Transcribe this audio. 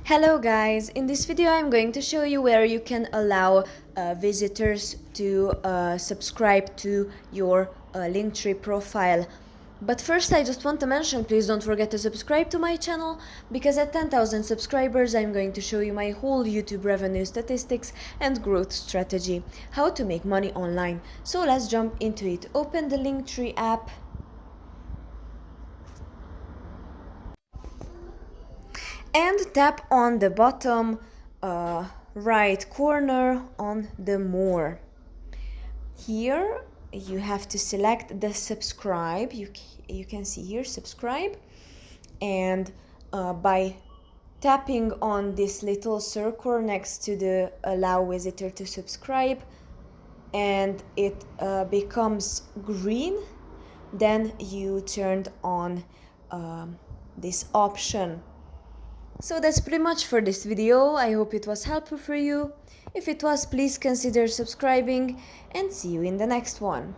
Hello guys, in this video I'm going to show you where you can allow visitors to subscribe to your Linktree profile. But first I just want to mention, please don't forget to subscribe to my channel, because at 10,000 subscribers I'm going to show you my whole YouTube revenue statistics and growth strategy, how to make money online. So let's jump into it. Open the Linktree app. And tap on the bottom right corner on the more. Here you have to select the subscribe. You can see here subscribe, and by tapping on this little circle next to the allow visitor to subscribe, and it becomes green, then you turned on this option. So that's pretty much for this video. I hope it was helpful for you. If it was, please consider subscribing, and see you in the next one.